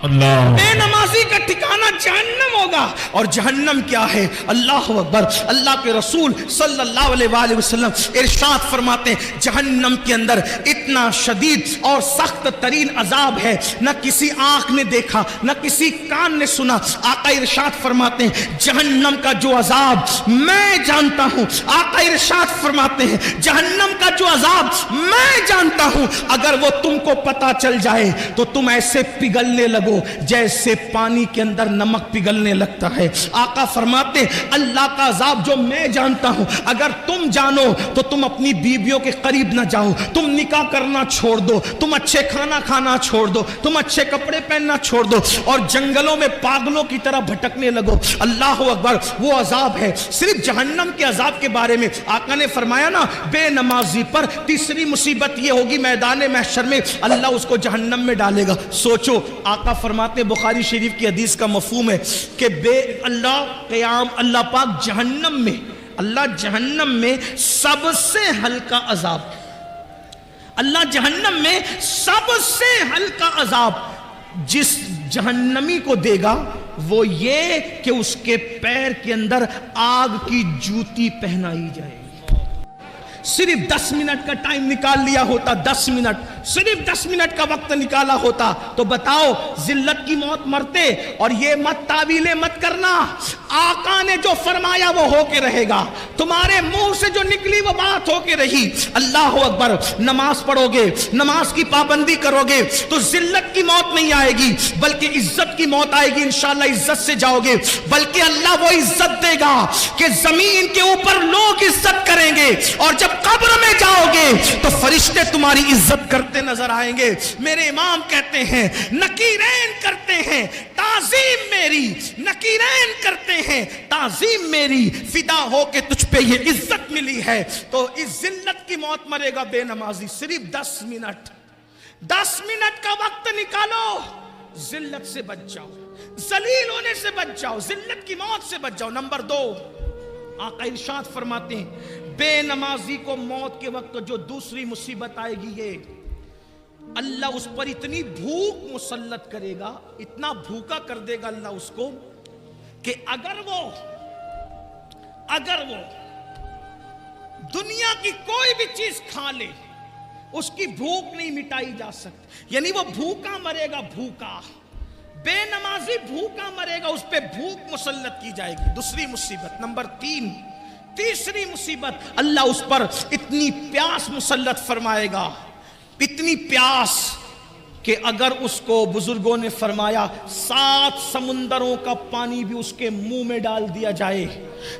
اللہ بے نمازی کا ٹھکانہ جہنم ہوگا. اور جہنم کیا ہے؟ اللہ اکبر. اللہ کے رسول صلی اللہ علیہ وآلہ وسلم ارشاد فرماتے ہیں جہنم کے اندر اتنا شدید اور سخت ترین عذاب ہے نہ کسی آنکھ نے دیکھا نہ کسی کان نے سنا. آقا ارشاد فرماتے ہیں جہنم کا جو عذاب میں جانتا ہوں. آقا ارشاد فرماتے ہیں جہنم کا جو عذاب میں جانتا ہوں اگر وہ تم کو پتا چل جائے تو تم ایسے پگھلنے لگو جیسے پانی کے اندر نمک پگھلنے لگتا ہے. آقا فرماتے اللہ کا عذاب جو میں جانتا ہوں اگر تم جانو تو تم اپنی بیویوں کے قریب نہ جاؤ, تم نکاح کرنا چھوڑ دو, تم اچھے کھانا کھانا چھوڑ دو, تم اچھے کپڑے پہننا چھوڑ دو اور جنگلوں میں پاگلوں کی طرح بھٹکنے لگو. اللہ اکبر. وہ عذاب ہے. صرف جہنم کے عذاب کے بارے میں آقا نے فرمایا نا بے نمازی پر تیسری مصیبت یہ ہوگی میدان محشر میں اللہ اس کو جہنم میں ڈالے گا. سوچو آقا فرماتے بخاری شریف کی حدیث کا مفہوم ہے کہ اللہ پاک جہنم میں سب سے ہلکا عذاب, اللہ جہنم میں سب سے ہلکا عذاب جس جہنمی کو دے گا وہ یہ کہ اس کے پیر کے اندر آگ کی جوتی پہنائی جائے. صرف 10 منٹ کا ٹائم نکال لیا ہوتا, 10 منٹ, صرف 10 منٹ کا وقت نکالا ہوتا تو بتاؤ ذلت کی موت مرتے. اور یہ مت تعویلیں مت کرنا, آقا نے جو فرمایا وہ ہو کے رہے گا, تمہارے منہ سے جو نکلی وہ بات ہو کے رہی. اللہ اکبر. نماز پڑھو گے, نماز کی پابندی کرو گے تو ذلت کی موت نہیں آئے گی بلکہ عزت کی موت آئے گی. انشاءاللہ عزت سے جاؤ گے, بلکہ اللہ وہ عزت دے گا کہ زمین کے اوپر لوگ عزت کریں گے اور جب قبر میں جاؤ گے تو فرشتے تمہاری عزت کرتے نظر آئیں گے. میرے امام کہتے ہیں نکیرین کرتے ہیں تعظیم میری, نکیرین کرتے ہیں تعظیم میری, فدا ہو کے تجھ پہ یہ عزت ملی ہے. تو اس ذلت کی موت مرے گا بے نمازی. صرف 10 منٹ کا وقت نکالو, ذلت سے بچ جاؤ, ذلیل ہونے سے بچ جاؤ, ذلت کی موت سے بچ جاؤ. نمبر 2 آقا ارشاد فرماتے ہیں بے نمازی کو موت کے وقت جو دوسری مصیبت آئے گی یہ اللہ اس پر اتنی بھوک مسلط کرے گا, اتنا بھوکا کر دے گا اللہ اس کو کہ اگر وہ دنیا کی کوئی بھی چیز کھا لے اس کی بھوک نہیں مٹائی جا سکتی. یعنی وہ بھوکا مرے گا, بھوکا. بے نمازی بھوکا مرے گا, اس پہ بھوک مسلط کی جائے گی. دوسری مصیبت. نمبر 3 تیسری مصیبت اللہ اس پر اتنی پیاس مسلط فرمائے گا, اتنی پیاس کہ اگر اس کو بزرگوں نے فرمایا 7 سمندروں کا پانی بھی اس کے منہ میں ڈال دیا جائے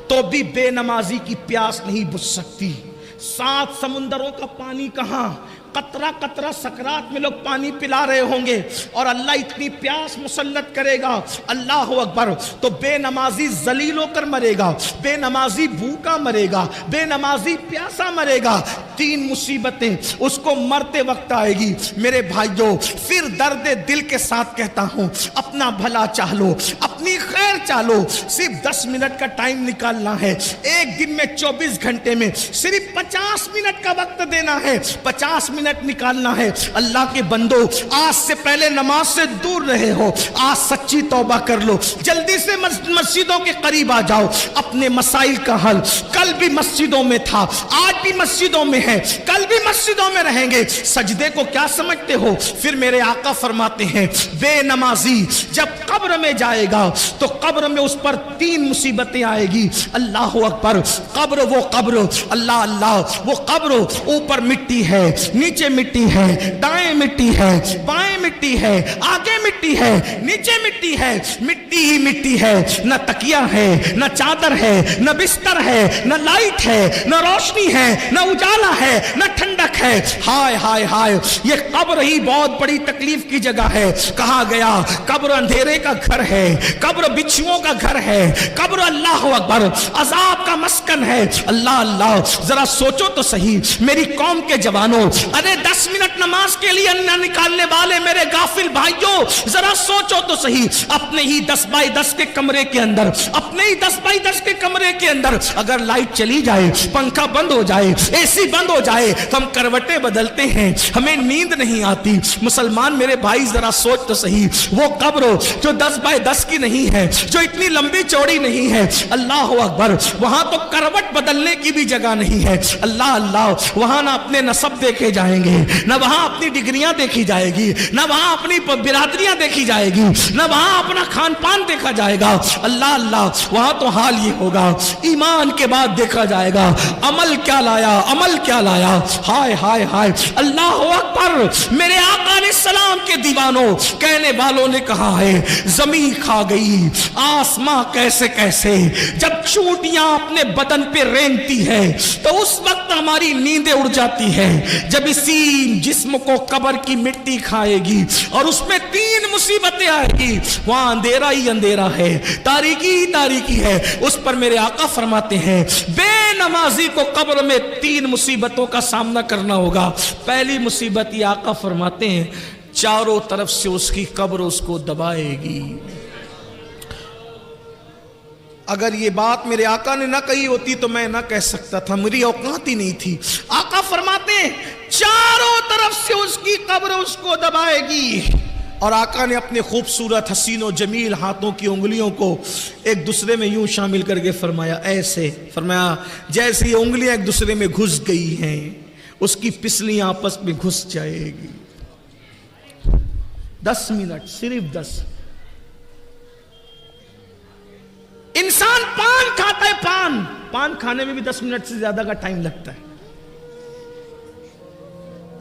تو بھی بے نمازی کی پیاس نہیں بجھ سکتی. 7 سمندروں کا پانی کہاں, قطرہ قطرہ سکرات میں لوگ پانی پلا رہے ہوں گے اور اللہ اتنی پیاس مسلط کرے گا. اللہ اکبر. تو بے نمازی ذلیل ہو کر مرے گا, بے نمازی بھوکا مرے گا, بے نمازی پیاسا مرے گا. 3 مصیبتیں اس کو مرتے وقت آئے گی. میرے بھائیوں پھر درد دل کے ساتھ کہتا ہوں اپنا بھلا چاہ لو, اپنی خیر چاہو. صرف 10 منٹ کا ٹائم نکالنا ہے. ایک دن میں 24 گھنٹے میں صرف 50 منٹ کا وقت دینا ہے, 50 منٹ نکالنا ہے. اللہ کے بندو آج سے پہلے نماز سے دور رہے ہو, آج سچی توبہ کر لو, جلدی سے مسجدوں کے قریب آ جاؤ. اپنے مسائل کا حل کل بھی مسجدوں میں تھا, آج بھی مسجدوں میں ہے, کل بھی مسجدوں میں رہیں گے. سجدے کو کیا سمجھتے ہو؟ پھر میرے آقا فرماتے ہیں بے نمازی جب قبر میں جائے گا تو قبر میں اس پر 3 مصیبتیں آئے گی. اللہ اکبر. قبر وہ قبر, اللہ اللہ, وہ قبر اوپر مٹی ہے, نیچے مٹی ہے, دائیں مٹی ہے, بائیں مٹی ہے, آگے مٹی ہے, نیچے مٹی ہے, مٹی ہی مٹی ہے. نہ تکیہ ہے, نہ چادر ہے, نہ بستر ہے, نہ لائٹ ہے, نہ روشنی ہے, نہ اجالا ہے, نہ ٹھنڈک ہے. ہائے ہائے ہائے, یہ قبر ہی بہت بڑی تکلیف کی جگہ ہے. کہا گیا قبر اندھیرے کا گھر ہے, قبر بچھوؤں کا گھر ہے, قبر اللہ اکبر عذاب کا مسکن ہے. اللہ اللہ. ذرا سوچو تو صحیح میری قوم کے جوانوں, ارے 10 منٹ نماز کے لیے نہ نکالنے والے میرے غافل بھائیوں, ذرا سوچو تو صحیح، اپنے ہی 10 بائی 10 کے کمرے کے اندر، اپنے ہی 10 بائی 10 کے کمرے کے اندر اگر لائٹ چلی جائے، پنکھا بند ہو جائے، اے سی بند ہو جائے تو ہم کروٹیں بدلتے ہیں، ہمیں نیند نہیں آتی۔ مسلمان میرے بھائی ذرا سوچ تو صحیح، وہ قبر جو 10 بائی 10 کی نہیں ہے، جو اتنی لمبی چوڑی نہیں ہے، اللہ اکبر، وہاں تو کروٹ بدلنے کی بھی جگہ نہیں ہے۔ اللہ اللہ، وہاں نہ اپنے نسب دیکھے جائیں گے، نہ وہاں اپنی ڈگریاں دیکھی جائے گی، نہ وہاں اپنی برادریاں دیکھی جائے گی، نہ وہاں اپنا کھان پان دیکھا جائے گا۔ اللہ اللہ، وہاں تو حال یہ ہوگا، ایمان کے بعد دیکھا جائے گا عمل کیا لایا، عمل کیا لایا۔ ہائے ہائے ہائے، اللہ اکبر۔ میرے آقا علیہ السلام کے دیوانوں، کہنے والوں نے کہا ہے زمین کھا گئی آسماں کیسے کیسے، جب چونٹیاں اپنے بدن پہ رینگتی ہے تو اس وقت ہماری نیندیں اڑ جاتی ہے، جب اسی جسم کو قبر کی مٹی کھائے گی اور اس میں 3 مصیبتیں آئے گی، وہاں اندھیرا ہی اندھیرا ہے، تاریکی ہی تاریکی ہے، اس پر میرے آقا فرماتے ہیں بے نمازی کو قبر میں 3 مصیبتوں کا سامنا کرنا ہوگا۔ پہلی مصیبت یہ آقا فرماتے ہیں چاروں طرف سے اس کی قبر اس کو دبائے گی۔ اگر یہ بات میرے آقا نے نہ کہی ہوتی تو میں نہ کہہ سکتا تھا، میری اوقات ہی نہیں تھی۔ آقا فرماتے ہیں چاروں طرف سے اس کی قبر اس کو دبائے گی، اور آقا نے اپنے خوبصورت حسین و جمیل ہاتھوں کی انگلیوں کو ایک دوسرے میں یوں شامل کر کے فرمایا، ایسے فرمایا جیسے یہ انگلیاں ایک دوسرے میں گھس گئی ہیں، اس کی پسلیاں آپس میں گھس جائے گی۔ 10 منٹ، صرف 10۔ انسان پان کھاتا ہے، پان کھانے میں بھی 10 منٹ سے زیادہ کا ٹائم لگتا ہے۔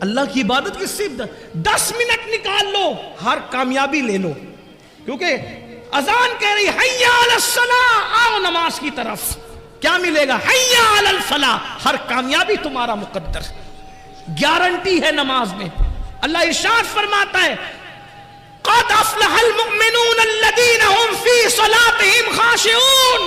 اللہ کی عبادت کی صرف 10 منٹ نکال لو، ہر کامیابی لے لو، کیونکہ اذان کہہ رہی حیا علی الصلاۃ، آؤ نماز کی طرف، کیا ملے گا؟ حیا علی الفلاح، ہر کامیابی تمہارا مقدر، گارنٹی ہے نماز میں۔ اللہ ارشاد فرماتا ہے قد افلح المؤمنون الذین هم فی صلاتهم خاشعون،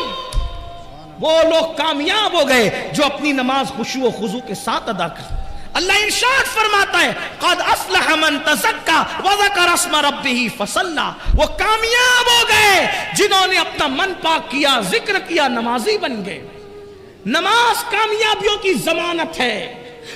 وہ لوگ کامیاب ہو گئے جو اپنی نماز خشوع و خضوع کے ساتھ ادا کرتے۔ اللہ ارشاد فرماتا ہے قد افلح من تزکا وذکر اسم ربہ فصلی، وہ کامیاب ہو گئے جنہوں نے اپنا من پاک کیا، ذکر کیا، نمازی بن گئے۔ نماز کامیابیوں کی ضمانت ہے،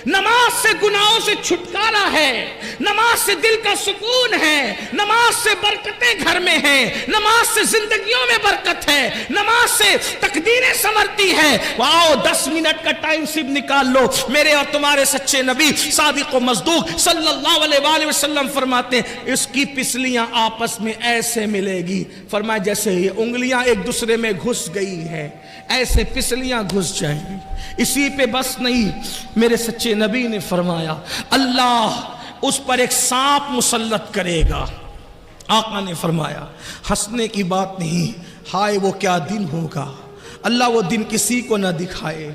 نماز سے گناہوں سے چھٹکارا ہے، نماز سے دل کا سکون ہے، نماز سے برکتیں گھر میں ہیں، نماز سے زندگیوں میں برکت ہے، نماز سے تقدیریں سنورتی ہیں۔ واؤ، 10 منٹ کا ٹائم صرف نکال لو۔ میرے اور تمہارے سچے نبی صادق و مصدوق صلی اللہ علیہ وآلہ وسلم فرماتے ہیں اس کی پسلیاں آپس میں ایسے ملے گی، فرمایا جیسے یہ انگلیاں ایک دوسرے میں گھس گئی ہیں، ایسے پسلیاں گھس جائیں گی۔ اسی پہ بس نہیں، میرے سچے نبی نے فرمایا اللہ اس پر ایک سانپ مسلط کرے گا۔ آقا نے فرمایا ہنسنے کی بات نہیں، ہائے وہ کیا دن ہوگا، اللہ وہ دن کسی کو نہ دکھائے۔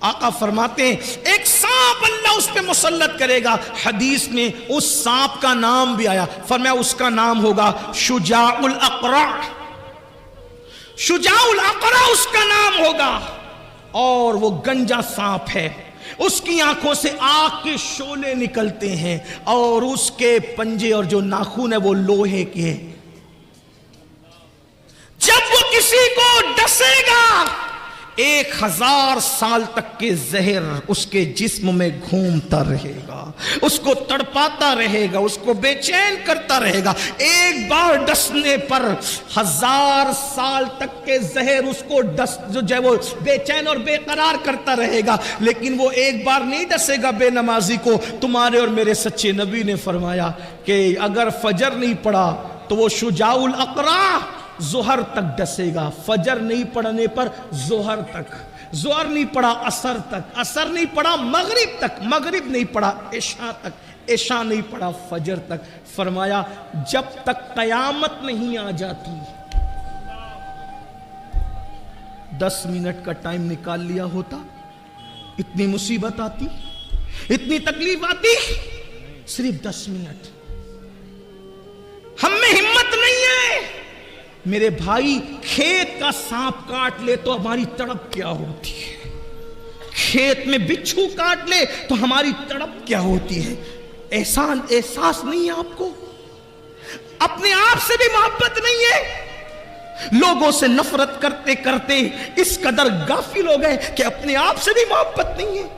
آقا فرماتے ہیں ایک سانپ اللہ اس پہ مسلط کرے گا۔ حدیث میں اس سانپ کا نام بھی آیا، فرمایا اس کا نام ہوگا شجاع الاقرع، شجاع الاقرع اس کا نام ہوگا، اور وہ گنجا سانپ ہے، اس کی آنکھوں سے آگ کے شعلے نکلتے ہیں، اور اس کے پنجے اور جو ناخن ہے وہ لوہے کے۔ جب وہ کسی کو ڈسے گا 1000 سال تک کے زہر اس کے جسم میں گھومتا رہے گا، اس کو تڑپاتا رہے گا، اس کو بے چین کرتا رہے گا۔ ایک بار ڈسنے پر 1000 سال تک کے زہر اس کو جو ہے وہ بے چین اور بے قرار کرتا رہے گا، لیکن وہ ایک بار نہیں ڈسے گا بے نمازی کو۔ تمہارے اور میرے سچے نبی نے فرمایا کہ اگر فجر نہیں پڑا تو وہ شجاع الاقرع ظہر تک ڈسے گا، فجر نہیں پڑھنے پر ظہر تک، ظہر نہیں پڑھا عصر تک، عصر نہیں پڑھا مغرب تک، مغرب نہیں پڑھا عشاء تک، عشاء نہیں پڑھا فجر تک۔ فرمایا جب تک قیامت نہیں آ جاتی۔ 10 منٹ کا ٹائم نکال لیا ہوتا اتنی مصیبت آتی، اتنی تکلیف آتی؟ صرف 10 منٹ۔ ہم میں ہمت نہیں ہے میرے بھائی، کھیت کا سانپ کاٹ لے تو ہماری تڑپ کیا ہوتی ہے، کھیت میں بچھو کاٹ لے تو ہماری تڑپ کیا ہوتی ہے۔ احساس نہیں ہے آپ کو؟ اپنے آپ سے بھی محبت نہیں ہے، لوگوں سے نفرت کرتے کرتے اس قدر غافل ہو گئے کہ اپنے آپ سے بھی محبت نہیں ہے۔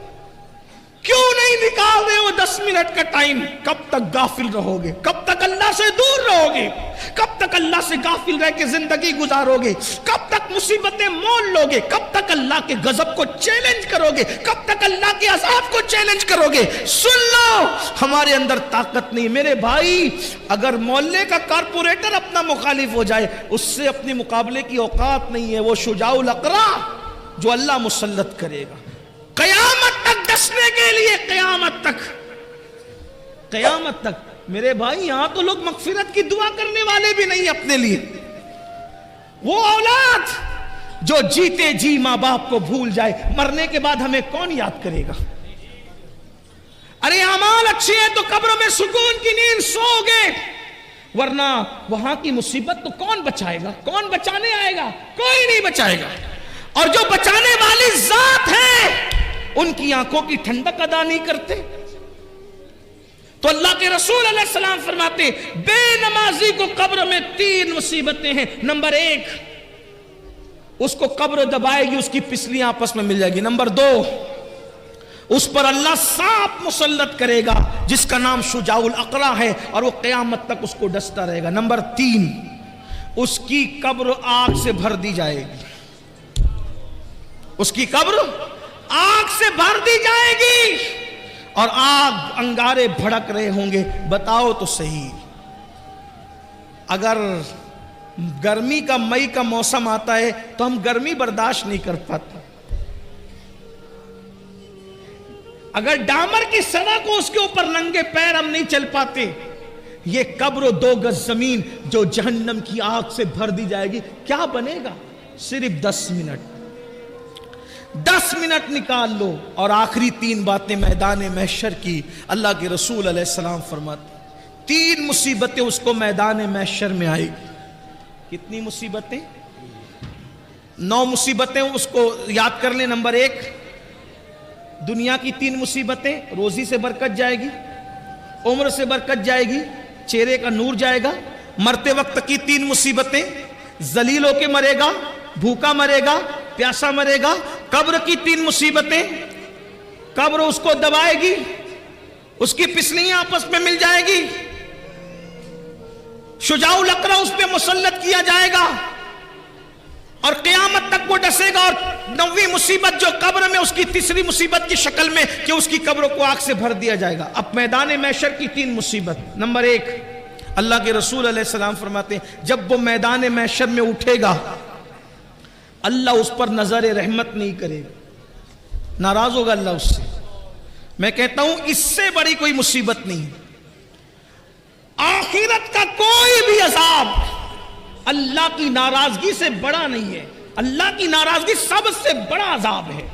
کیوں نہیں نکال رہے وہ 10 منٹ کا ٹائم؟ کب تک غافل رہو گے؟ کب تک اللہ سے دور رہو گے؟ کب تک اللہ سے غافل رہ کے زندگی گزارو گے؟ کب تک مصیبتیں مول لو گے؟ کب تک اللہ کے غضب کو چیلنج کرو گے؟ کب تک اللہ کے عذاب کو چیلنج کرو گے؟ سن لو، ہمارے اندر طاقت نہیں میرے بھائی۔ اگر محلے کا کارپوریٹر اپنا مخالف ہو جائے، اس سے اپنے مقابلے کی اوقات نہیں ہے۔ وہ شجاع الاقرا جو اللہ مسلط کرے گا قیامت تک ڈسنے کے لیے، قیامت تک میرے بھائی۔ یہاں تو لوگ مغفرت کی دعا کرنے والے بھی نہیں اپنے لیے۔ وہ اولاد جو جیتے جی ماں باپ کو بھول جائے، مرنے کے بعد ہمیں کون یاد کرے گا؟ ارے اعمال اچھے ہیں تو قبر میں سکون کی نیند سو گے، ورنہ وہاں کی مصیبت تو کون بچائے گا؟ کون بچانے آئے گا؟ کوئی نہیں بچائے گا۔ اور جو بچانے والی ذات ہے ان کی آنکھوں کی ٹھنڈک ادا نہیں کرتے۔ تو اللہ کے رسول علیہ السلام فرماتے بے نمازی کو قبر میں 3 مصیبتیں ہیں۔ نمبر 1، اس کو قبر دبائے گی، اس کی پسلیاں آپس میں مل جائے گی۔ نمبر 2، اس پر اللہ سانپ مسلط کرے گا جس کا نام شجاع الاقرا ہے، اور وہ قیامت تک اس کو ڈستا رہے گا۔ نمبر 3، اس کی قبر آگ سے بھر دی جائے گی، اس کی قبر آگ سے بھر دی جائے گی، اور آگ انگارے بھڑک رہے ہوں گے۔ بتاؤ تو صحیح، اگر گرمی کا مئی کا موسم آتا ہے تو ہم گرمی برداشت نہیں کر پاتے، اگر ڈامر کی سڑک ہو اس کے اوپر ننگے پیر ہم نہیں چل پاتے۔ یہ قبر و 2 گز زمین جو جہنم کی آگ سے بھر دی جائے گی، کیا بنے گا؟ صرف 10 منٹ نکال لو۔ اور آخری 3 باتیں میدان محشر کی اللہ کے رسول علیہ السلام فرماتے 3 مصیبتیں اس کو میدان محشر میں آئے گی۔ کتنی مصیبتیں؟ 9 مصیبتیں اس کو یاد کر لیں۔ نمبر 1، دنیا کی 3 مصیبتیں، روزی سے برکت جائے گی، عمر سے برکت جائے گی، چہرے کا نور جائے گا۔ مرتے وقت کی 3 مصیبتیں، ذلیل ہو کے مرے گا، بھوکا مرے گا، پیاسا مرے گا۔ قبر کی 3 مصیبتیں، قبر اس کو دبائے گی، اس کی پسلیاں آپس میں مل جائے گی، شجاع الاقرا اس پہ مسلط کیا جائے گا، اور قیامت تک وہ ڈسے گا۔ اور 9ویں مصیبت جو قبر میں، اس کی تیسری مصیبت کی شکل میں کہ اس کی قبر کو آگ سے بھر دیا جائے گا۔ اب میدان محشر کی 3 مصیبت۔ نمبر 1، اللہ کے رسول علیہ السلام فرماتے ہیں جب وہ میدان محشر میں اٹھے گا، اللہ اس پر نظر رحمت نہیں کرے گا، ناراض ہوگا اللہ اس سے۔ میں کہتا ہوں اس سے بڑی کوئی مصیبت نہیں۔ آخرت کا کوئی بھی عذاب اللہ کی ناراضگی سے بڑا نہیں ہے۔ اللہ کی ناراضگی سب سے بڑا عذاب ہے۔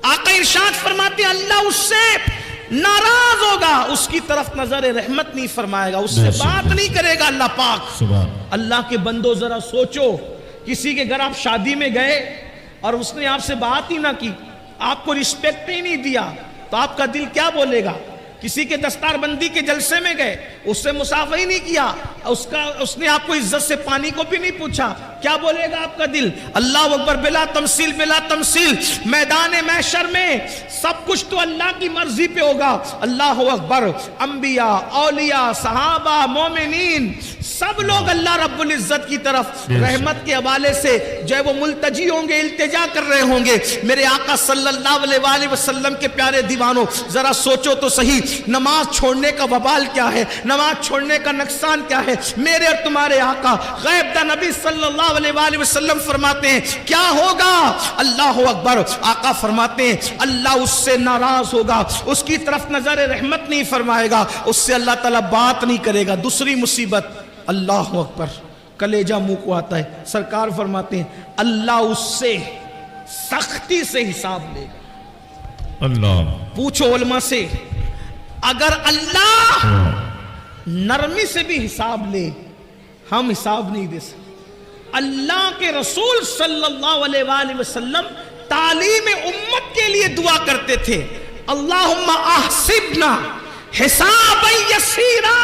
آقا ارشاد فرماتے ہیں اللہ اس سے ناراض ہوگا، اس کی طرف نظر رحمت نہیں فرمائے گا، اس سے بات نہیں کرے گا اللہ پاک۔ اللہ کے بندو ذرا سوچو، کسی کے گھر آپ شادی میں گئے اور اس نے آپ سے بات ہی نہ کی، آپ کو رسپیکٹ ہی نہیں دیا، تو آپ کا دل کیا بولے گا؟ کسی کے دستار بندی کے جلسے میں گئے، اس سے مصافحہ ہی نہیں کیا، اس نے آپ کو عزت سے پانی کو بھی نہیں پوچھا، کیا بولے گا آپ کا دل؟ اللہ اکبر، بلا تمثیل بلا تمثیل۔ میدان محشر میں سب کچھ تو اللہ کی مرضی پہ ہوگا۔ اللہ اکبر، انبیاء، اولیاء، صحابہ، مومنین، سب لوگ اللہ رب العزت کی طرف رحمت کے حوالے سے جو ہے وہ ملتجی ہوں گے، التجا کر رہے ہوں گے۔ میرے آقا صلی اللہ علیہ وآلہ وسلم کے پیارے دیوانوں، ذرا سوچو تو صحیح، نماز چھوڑنے کا وبال کیا ہے، نماز چھوڑنے کا نقصان کیا ہے۔ میرے اور تمہارے آقا غیب دا نبی صلی اللہ علیہ وآلہ وسلم فرماتے ہیں کیا ہوگا؟ اللہ اکبر، آقا فرماتے ہیں اللہ اس سے ناراض ہوگا، اس کی طرف نظر رحمت نہیں فرمائے گا، اس سے اللہ تعالیٰ بات نہیں کرے گا۔ دوسری مصیبت، اللہ اکبر، کلیجہ منہ کو آتا ہے، سرکار فرماتے ہیں اللہ اس سے سختی سے حساب لے گا۔ اللہ، پوچھو علماء سے، اگر اللہ نرمی سے بھی حساب لے، ہم حساب نہیں دے سکتے۔ اللہ کے رسول صلی اللہ علیہ وآلہ وسلم تعلیم امت کے لیے دعا کرتے تھے، اللہم احسبنا حسابا یسیرا،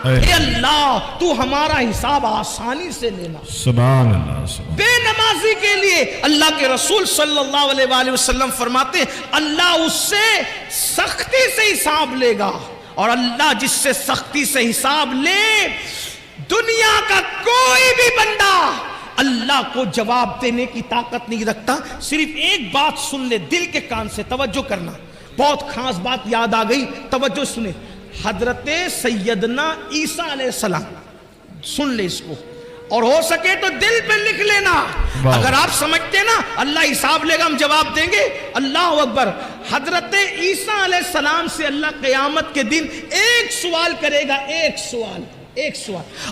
اے اللہ تو ہمارا حساب آسانی سے لینا. سبحان اللہ. بے نمازی کے لیے اللہ کے رسول صلی اللہ علیہ وآلہ وسلم فرماتے ہیں اللہ اس سے سختی سے حساب لے گا, اور اللہ جس سے سختی سے حساب لے, دنیا کا کوئی بھی بندہ اللہ کو جواب دینے کی طاقت نہیں رکھتا. صرف ایک بات سن لے دل کے کان سے, توجہ کرنا, بہت خاص بات یاد آ گئی, توجہ سنیں. حضرت سیدنا عیسیٰ علیہ السلام, سن لے اس کو, اور ہو سکے تو دل پہ لکھ لینا. اگر آپ سمجھتے نا اللہ حساب لے گا ہم جواب دیں گے, اللہ اکبر. حضرت عیسیٰ علیہ السلام سے اللہ قیامت کے دن ایک سوال کرے گا, ایک سوال,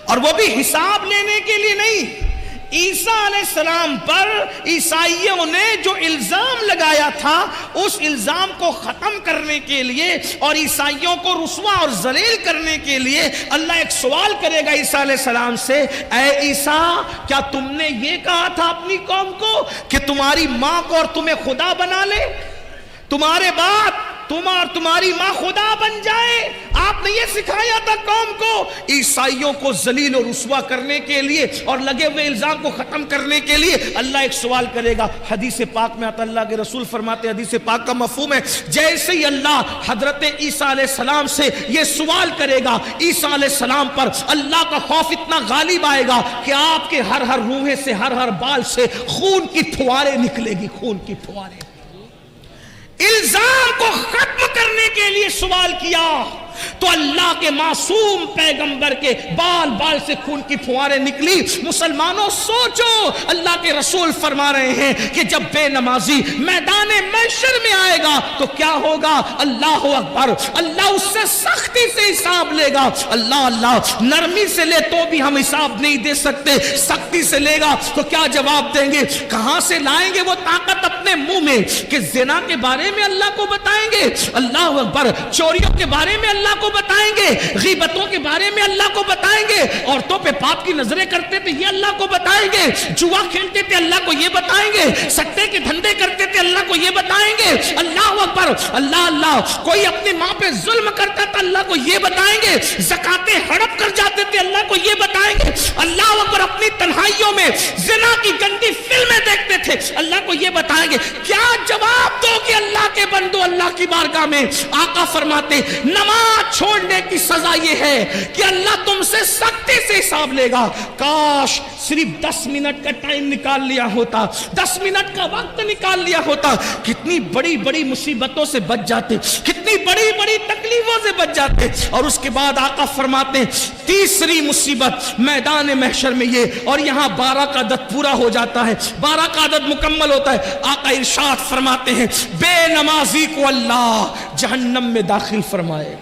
اور وہ بھی حساب لینے کے لیے نہیں. عیسیٰ علیہ السلام پر عیسائیوں نے جو الزام لگایا تھا اس الزام کو ختم کرنے کے لیے اور عیسائیوں کو رسوا اور ذلیل کرنے کے لیے اللہ ایک سوال کرے گا عیسیٰ علیہ السلام سے, اے عیسیٰ کیا تم نے یہ کہا تھا اپنی قوم کو کہ تمہاری ماں کو اور تمہیں خدا بنا لے, تمہارے بعد تم اور تمہاری ماں خدا بن جائے؟ آپ نے یہ سکھایا تھا قوم کو. عیسائیوں کو ذلیل و رسوا کرنے کے لیے اور لگے ہوئے الزام کو ختم کرنے کے لیے اللہ ایک سوال کرے گا. حدیث پاک میں آتا, اللہ کے رسول فرماتے, حدیث پاک کا مفہوم ہے جیسے ہی اللہ حضرت عیسیٰ علیہ السلام سے یہ سوال کرے گا, عیسیٰ علیہ السلام پر اللہ کا خوف اتنا غالب آئے گا کہ آپ کے ہر روحے سے, ہر بال سے خون کی پھواریں نکلے گی, خون کی پھواریں. الزام کو ختم کرنے کے لیے سوال کیا تو اللہ کے معصوم پیغمبر کے بال سے خون کی پھواریں نکلی. مسلمانوں سوچو, اللہ کے رسول فرما رہے ہیں کہ جب بے نمازی میدان محشر میں آئے گا تو کیا ہوگا؟ اللہ اکبر, اللہ اس سے سختی سے حساب لے گا. اللہ نرمی سے لے تو بھی ہم حساب نہیں دے سکتے, سختی سے لے گا تو کیا جواب دیں گے؟ کہاں سے لائیں گے وہ طاقت اپنے منہ میں کہ زنا کے بارے میں اللہ کو بتائیں گے, اللہ اکبر, چوریوں کے بارے میں اللہ کو بتائیں گے, غیبتوں کے بارے میں اللہ کو بتائیں گے, عورتوں پہ پاپ کی نظریں کرتے تھے یہ اللہ کو بتائیں گے, جوا کھیلتے تھے اللہ کو یہ بتائیں گے, سٹے کے دھندے کرتے تھے اللہ کو یہ بتائیں گے. اللہ اکبر, اللہ, کوئی اپنی ماں پہ ظلم کرتا تھا اللہ کو یہ بتائیں گے, زکاتیں ہڑپ کر جاتے تھے اللہ کو یہ بتائیں گے. اللہ اکبر, اپنی تنہائیوں میں زنا کی گندی فلمیں دیکھتے تھے اللہ کو یہ بتائیں گے. کیا جواب دو کہ اللہ کے بندو اللہ کی بارگاہ میں؟ آقا فرماتے نماز چھوڑنے کی سزا یہ ہے کہ اللہ تم سے سختی سے حساب لے گا. کاش صرف 10 منٹ کا ٹائم نکال لیا ہوتا, 10 منٹ کا وقت نکال لیا ہوتا, کتنی بڑی بڑی مصیبتوں سے بچ جاتے, کتنی بڑی بڑی تکلیفوں سے بچ جاتے. اور اس کے بعد آقا فرماتے ہیں تیسری مصیبت میدان محشر میں یہ, اور یہاں 12 کا عدد پورا ہو جاتا ہے, 12 کا عدد مکمل ہوتا ہے. آقا ارشاد فرماتے ہیں بے نمازی کو اللہ جہنم میں داخل فرمائے.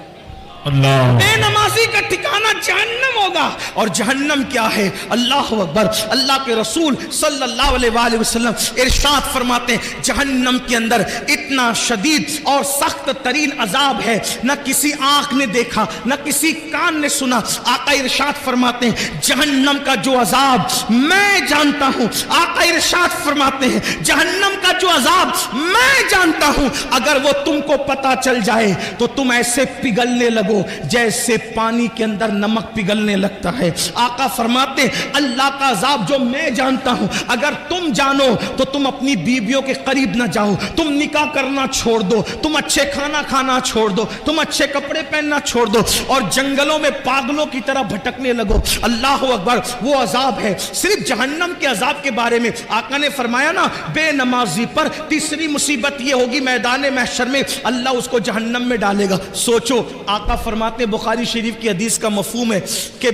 اللہ, بے نمازی کا ٹھکانہ جہنم ہوگا. اور جہنم کیا ہے؟ اللہ اکبر, اللہ کے رسول صلی اللہ علیہ وآلہ وسلم ارشاد فرماتے ہیں جہنم کے اندر اتنا شدید اور سخت ترین عذاب ہے نہ کسی آنکھ نے دیکھا نہ کسی کان نے سنا. آقا ارشاد فرماتے ہیں جہنم کا جو عذاب میں جانتا ہوں, آقا ارشاد فرماتے ہیں جہنم کا جو عذاب میں جانتا ہوں, اگر وہ تم کو پتا چل جائے تو تم ایسے پگھلنے لگو جیسے پانی کے اندر نمک پگھلنے لگتا ہے. آقا فرماتے اللہ کا عذاب جو میں جانتا ہوں اگر تم جانو تو تم اپنی بیویوں کے قریب نہ جاؤ, تم نکاح کرنا چھوڑ دو, تم اچھے کھانا کھانا چھوڑ دو, تم اچھے کپڑے پہننا چھوڑ دو اور جنگلوں میں پاگلوں کی طرح بھٹکنے لگو. اللہ اکبر, وہ عذاب ہے. صرف جہنم کے عذاب کے بارے میں آقا نے فرمایا نا بے نمازی پر تیسری مصیبت یہ ہوگی میدان محشر میں اللہ اس کو جہنم میں ڈالے گا. سوچو, آقا فرماتے بخاری شریف کی حدیث کا مفہوم ہے کہ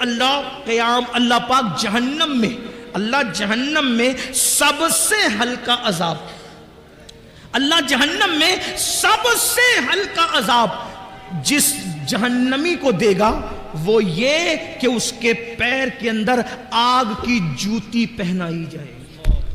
اللہ پاک جہنم میں, اللہ جہنم میں سب سے ہلکا عذاب, اللہ جہنم میں سب سے ہلکا عذاب جس جہنمی کو دے گا وہ یہ کہ اس کے پیر کے اندر آگ کی جوتی پہنائی جائے.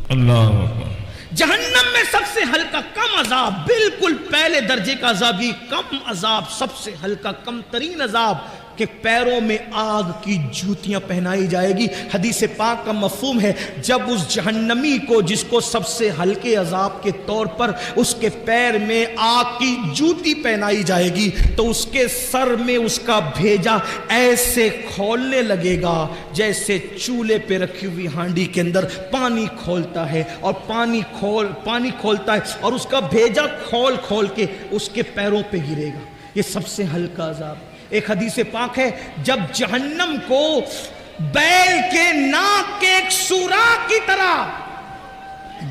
اللہ اکبر. جہنم میں سب سے ہلکا کم عذاب, بالکل پہلے درجے کا عذاب, یہ کم عذاب, سب سے ہلکا کم ترین عذاب کہ پیروں میں آگ کی جوتیاں پہنائی جائے گی۔ حدیث پاک کا مفہوم ہے جب اس جہنمی کو جس کو سب سے ہلکے عذاب کے طور پر اس کے پیر میں آگ کی جوتی پہنائی جائے گی تو اس کے سر میں اس کا بھیجا ایسے کھولنے لگے گا جیسے چولہے پہ رکھی ہوئی ہانڈی کے اندر پانی کھولتا ہے، اور پانی کھولتا ہے اور اس کا بھیجا کھول کھول کے اس کے پیروں پہ گرے گا۔ یہ سب سے ہلکا عذاب۔ ایک حدیث پاک ہے جب جہنم کو بیل کے ناک کے ایک سوراخ کی طرح،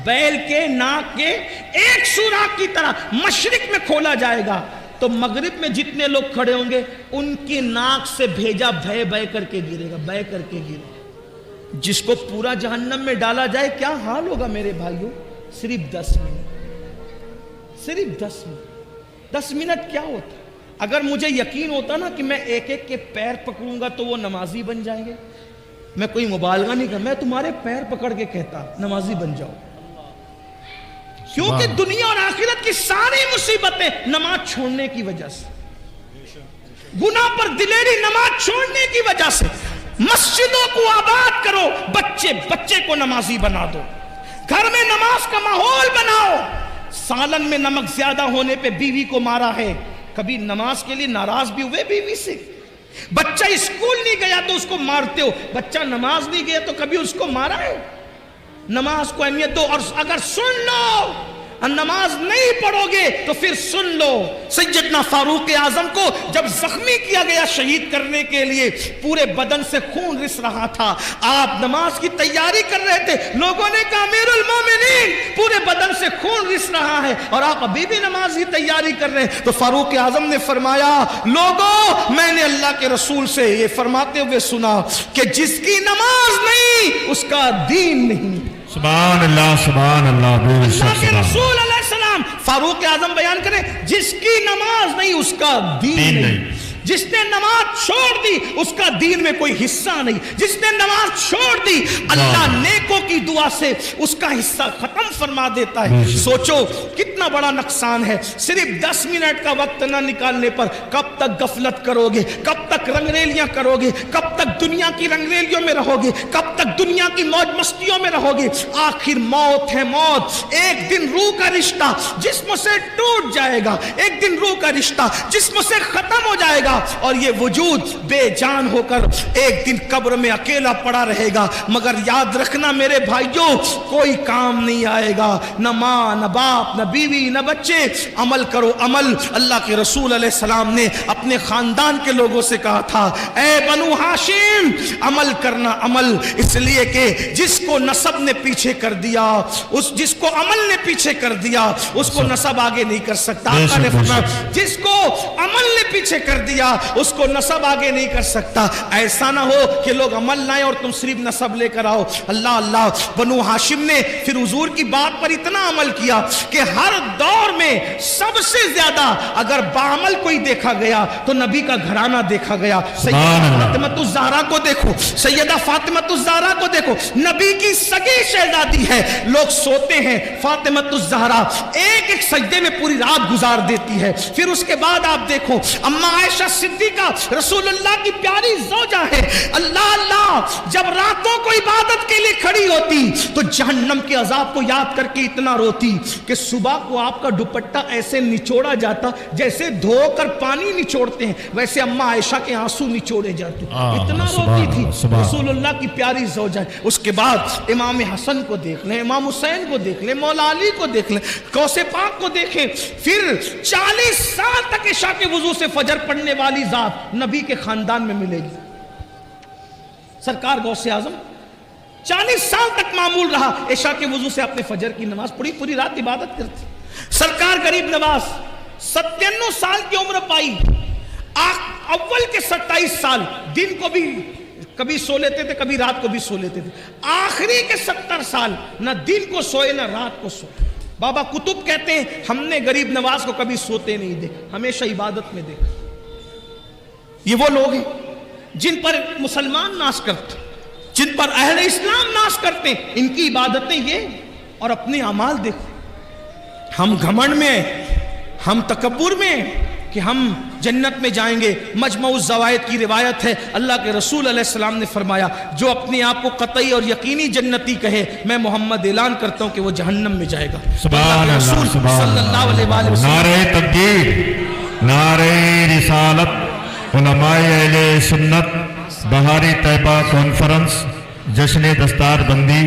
بیل کے ناک کے ایک سوراخ کی طرح مشرق میں کھولا جائے گا تو مغرب میں جتنے لوگ کھڑے ہوں گے ان کی ناک سے بھیجا بہہ بہہ کر کے گرے گا، بہہ کر کے گرے گا۔ جس کو پورا جہنم میں ڈالا جائے کیا حال ہوگا میرے بھائیوں؟ صرف 10 منٹ، صرف 10 منٹ۔ 10 منٹ کیا ہوتا؟ اگر مجھے یقین ہوتا نا کہ میں ایک ایک کے پیر پکڑوں گا تو وہ نمازی بن جائیں گے، میں کوئی مبالغہ نہیں کرتا، میں تمہارے پیر پکڑ کے کہتا نمازی بن جاؤ، کیونکہ دنیا اور آخرت کی ساری مصیبتیں نماز چھوڑنے کی وجہ سے، گناہ پر دلیری نماز چھوڑنے کی وجہ سے۔ مسجدوں کو آباد کرو، بچے کو نمازی بنا دو، گھر میں نماز کا ماحول بناؤ۔ سالن میں نمک زیادہ ہونے پہ بیوی کو مارا ہے، کبھی نماز کے لیے ناراض بھی ہوئے بیوی سے؟ بچہ اسکول نہیں گیا تو اس کو مارتے ہو، بچہ نماز نہیں گیا تو کبھی اس کو مارا ہے؟ نماز کو اہمیت دو، اور اگر سن لو نماز نہیں پڑھو گے تو پھر سن لو، سیدنا فاروق اعظم کو جب زخمی کیا گیا شہید کرنے کے لیے، پورے بدن سے خون رس رہا تھا، آپ نماز کی تیاری کر رہے تھے، لوگوں نے کہا امیر المومنین پورے بدن سے خون رس رہا ہے اور آپ ابھی بھی نماز کی تیاری کر رہے ہیں، تو فاروق اعظم نے فرمایا لوگوں میں نے اللہ کے رسول سے یہ فرماتے ہوئے سنا کہ جس کی نماز نہیں اس کا دین نہیں۔ سبحان اللہ، سبحان اللہ، اللہ کے رسول علیہ السلام فاروق اعظم بیان کریں جس کی نماز نہیں اس کا دین نہیں۔ جس نے نماز چھوڑ دی اس کا دین میں کوئی حصہ نہیں، جس نے نماز چھوڑ دی اللہ نیکوں کی دعا سے اس کا حصہ ختم فرما دیتا ہے۔ سوچو کتنا بڑا نقصان ہے، صرف 10 منٹ کا وقت نہ نکالنے پر کب تک غفلت کرو گے، کب تک رنگریلیاں کرو گے، کب تک دنیا کی رنگریلیوں میں رہو گے، کب تک دنیا کی موج مستیوں میں رہو گے؟ آخر موت ہے، موت ایک دن روح کا رشتہ جسم سے ٹوٹ جائے گا، ایک دن روح کا رشتہ جسم سے ختم ہو جائے گا اور یہ وجود بے جان ہو کر ایک دن قبر میں اکیلا پڑا رہے گا۔ مگر یاد رکھنا میرے بھائیوں کوئی کام نہیں آئے گا، نہ ماں نہ باپ نہ بیوی نہ بچے۔ عمل کرو عمل۔ اللہ کے رسول علیہ السلام نے اپنے خاندان کے لوگوں سے کہا تھا اے بنو ہاشم عمل کرنا عمل، اس لیے کہ جس کو نسب نے پیچھے کر دیا، جس کو عمل نے پیچھے کر دیا اس کو نسب آگے نہیں کر سکتا۔ آقا نے فرمایا جس کو عمل نے پیچھے کر دیا اس کو نسب آگے نہیں کر سکتا۔ ایسا نہ ہو کہ لوگ عمل لائیں اور تم صرف نسب لے کر آؤ۔ اللہ اللہ، بنو ہاشم نے پھر حضور کی بات پر اتنا عمل کیا کہ ہر دور میں سب سے زیادہ اگر بعمل کوئی دیکھا گیا تو نبی کا گھرانہ دیکھا گیا۔ سیدہ فاطمہ الزہرا کو دیکھو، سیدہ فاطمہ الزہرا کو دیکھو، نبی کی سگی شہزادی ہے، لوگ سوتے ہیں فاطمہ الزہرا ایک ایک سجدے میں پوری رات گزار دیتی ہے۔ پھر اس کے بعد آپ دیکھو اماں عائشہ صدیقہ رسول اللہ کی پیاری زوجہ ہے، اللہ اللہ جب راتوں کو عبادت کے لیے کھڑی ہوتی تو جہنم کے عذاب کو یاد کر کے اتنا روتی کہ صبح کو آپ کا دوپٹہ ایسے نچوڑا جاتا جیسے دھو کر پانی نچوڑتے ہیں، ویسے اماں عائشہ کے آنسو نچوڑے جاتے، اتنا روتی تھی رسول اللہ کی پیاری زوجہ ہے۔ اس کے بعد امام حسن کو دیکھ لیں، امام حسین کو دیکھ لیں، مولا علی کو دیکھ لیں، غوث پاک کو دیکھیں۔ پھر 40 سال تک عشاء کے وضو سے فجر پڑھنے والی ذات نبی کے خاندان میں ملے گی۔ سرکار غوث اعظم 40 سال تک معمول رہا، عشاء کے وضو سے اپنے فجر کی نماز پڑھی، پوری رات عبادت کرتی۔ سرکار غریب نواز 97 سال کی عمر پائی، اول کے 27 سال دن کو بھی کبھی سو لیتے تھے، کبھی رات کو بھی سو لیتے تھے، آخری کے 70 سال نہ دن کو سوئے نہ رات کو سوئے۔ بابا قطب کہتے ہیں ہم نے غریب نواز کو کبھی سوتے نہیں دیکھا، ہمیشہ عبادت میں دیکھا۔ یہ وہ لوگ ہیں جن پر مسلمان ناز کرتے، جن پر اہل اسلام ناز کرتے، ان کی عبادتیں یہ اور اپنے اعمال دیکھو۔ ہم گھمنڈ میں، ہم تکبر میں، کہ ہم جنت میں جائیں گے. مجمع الزوائد کی روایت ہے, اللہ کے رسول علیہ السلام نے فرمایا جو اپنے آپ کو قطعی اور یقینی جنتی کہے میں محمد اعلان کرتا ہوں کہ وہ جہنم میں جائے گا. سبحان اللہ, رسول سبحان صلی اللہ علیہ اللہ. وآلہ وسلم نعرہ تکبیر, نعرہ رسالت. علماء اہل سنت بہاری طیبہ کانفرنس جشن دستار بندی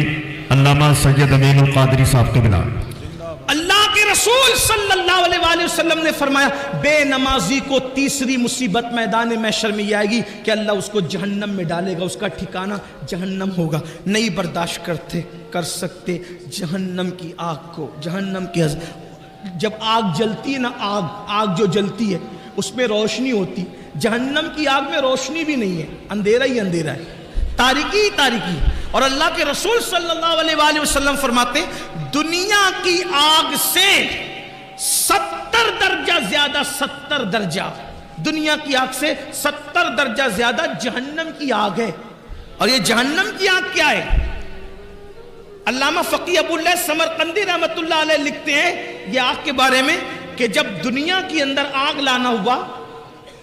علامہ سید امین القادری صاحب قبلہ. اللہ کے رسول صلی اللہ علیہ وآلہ وسلم نے فرمایا بے نمازی کو تیسری مصیبت میدان محشر میں یہ آئے گی کہ اللہ اس کو جہنم میں ڈالے گا, اس کا ٹھکانہ جہنم ہوگا. نہیں برداشت کر سکتے جہنم کی آگ کو. جہنم کی جب آگ جلتی ہے نا, آگ جو جلتی ہے اس میں روشنی ہوتی, جہنم کی آگ میں روشنی بھی نہیں ہے, اندھیرا ہی اندھیرا ہے, تاریکی ہی تاریکی. اور اللہ کے رسول صلی اللہ علیہ وآلہ وسلم فرماتے ہیں دنیا کی آگ سے 70 درجہ زیادہ, 70 درجہ دنیا کی آگ سے 70 درجہ زیادہ جہنم کی آگ ہے. اور یہ جہنم کی آگ کیا ہے؟ علامہ فقی ابو اللہ سمرقندی رحمت اللہ علیہ لکھتے ہیں یہ آگ کے بارے میں کہ جب دنیا کے اندر آگ لانا ہوا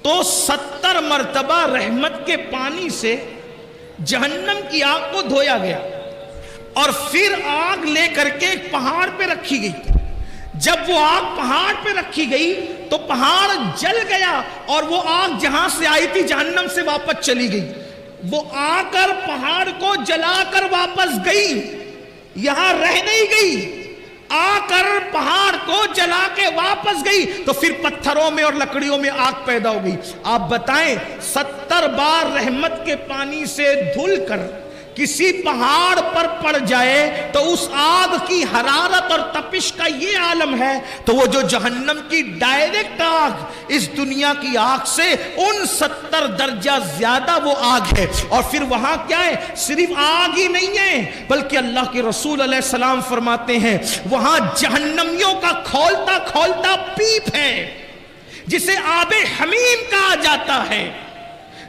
تو 70 مرتبہ رحمت کے پانی سے جہنم کی آگ کو دھویا گیا اور پھر آگ لے کر کے ایک پہاڑ پہ رکھی گئی. جب وہ آگ پہاڑ پہ رکھی گئی تو پہاڑ جل گیا اور وہ آگ جہاں سے آئی تھی جہنم سے واپس چلی گئی. وہ آ کر پہاڑ کو جلا کر واپس گئی, یہاں رہ نہیں گئی, آ کر پہاڑ کو جلا کے واپس گئی تو پھر پتھروں میں اور لکڑیوں میں آگ پیدا ہو گئی. آپ بتائیں 70 بار رحمت کے پانی سے دھل کر کسی پہاڑ پر پڑ جائے تو اس آگ کی حرارت اور تپش کا یہ عالم ہے, تو وہ جو جہنم کی ڈائریکٹ آگ اس دنیا کی آگ سے ان 70 درجہ زیادہ وہ آگ ہے. اور پھر وہاں کیا ہے, صرف آگ ہی نہیں ہے بلکہ اللہ کے رسول علیہ السلام فرماتے ہیں وہاں جہنمیوں کا کھولتا کھولتا پیپ ہے جسے آب حمیم کہا جاتا ہے.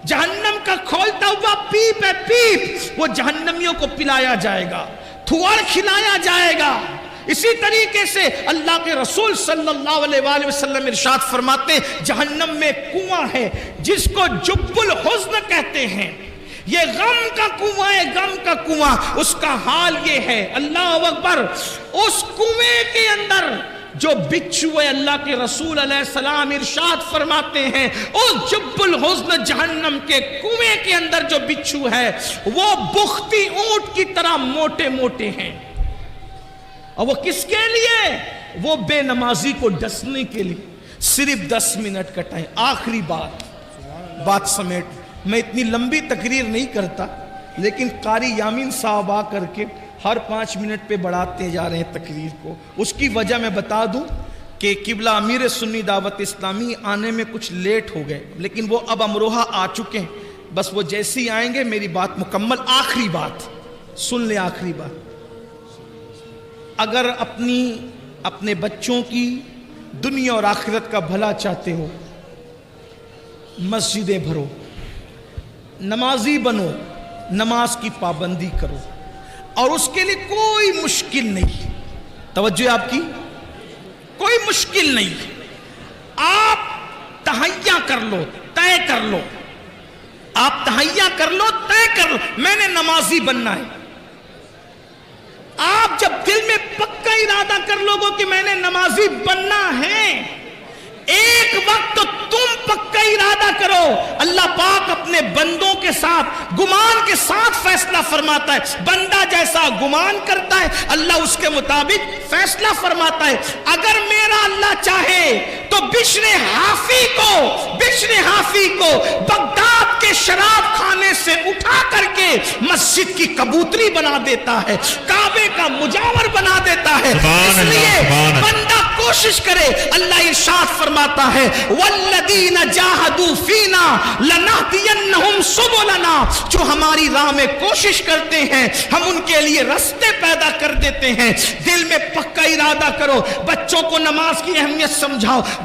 جہنم کا کھولتا ہوا پیپ ہے, پیپ وہ جہنمیوں کو پلایا جائے گا, تھوڑ کھلایا جائے گا. اسی طریقے سے اللہ کے رسول صلی اللہ علیہ وآلہ وسلم ارشاد فرماتے ہیں جہنم میں کنواں ہے جس کو جب الحزن کہتے ہیں, یہ غم کا کنواں ہے, غم کا کنواں. اس کا حال یہ ہے, اللہ اکبر, اس کنویں کے اندر جو بچھو ہے اللہ کے رسول علیہ السلام ارشاد فرماتے ہیں اس جب الحزن جہنم کے کنویں کے اندر جو بچھو ہے وہ بختی اونٹ کی طرح موٹے موٹے ہیں. اور وہ کس کے لیے؟ وہ بے نمازی کو ڈسنے کے لیے. صرف 10 منٹ کا ٹائم, آخری بات سمیٹ. میں اتنی لمبی تقریر نہیں کرتا لیکن قاری یامین صاحب آ کر کے ہر 5 منٹ پہ بڑھاتے جا رہے ہیں تقریر کو. اس کی وجہ میں بتا دوں کہ قبلہ امیر سنی دعوت اسلامی آنے میں کچھ لیٹ ہو گئے لیکن وہ اب امروہہ آ چکے ہیں, بس وہ جیسے ہی آئیں گے میری بات مکمل. آخری بات سن لیں, آخری بات. اگر اپنے بچوں کی دنیا اور آخرت کا بھلا چاہتے ہو مسجدیں بھرو, نمازی بنو, نماز کی پابندی کرو, اور اس کے لیے کوئی مشکل نہیں. توجہ آپ کی, کوئی مشکل نہیں. آپ تہیہ کر لو, طے کر لو, آپ تہیہ کر لو, طے کر لو میں نے نمازی بننا ہے. آپ جب دل میں پکا ارادہ کر لو گے کہ میں نے نمازی بننا ہے, ایک وقت تو تم پکا ارادہ کرو. اللہ پاک اپنے بندوں کے ساتھ گمان کے ساتھ فیصلہ فرماتا ہے. بندہ جیسا گمان کرتا ہے اللہ اس کے مطابق فیصلہ فرماتا ہے. اگر میرا اللہ چاہے تو بشر حافی کو بغداد کے شراب خانے سے اٹھا کر کے مسجد کی کبوتری بنا دیتا ہے, کعبے کا مجاور بنا دیتا ہے. اس لیے بندہ کوشش کرے. اللہ ارشاد فرماتا ہے والذین جاہدوا فینا لنہدینہم سبلنا, جو ہماری راہ میں کوشش کرتے ہیں ہم ان کے لیے راستے پیدا کر دیتے ہیں. دل میں پکا ارادہ کرو, بچوں کو نماز کی اہمیت سمجھاؤ,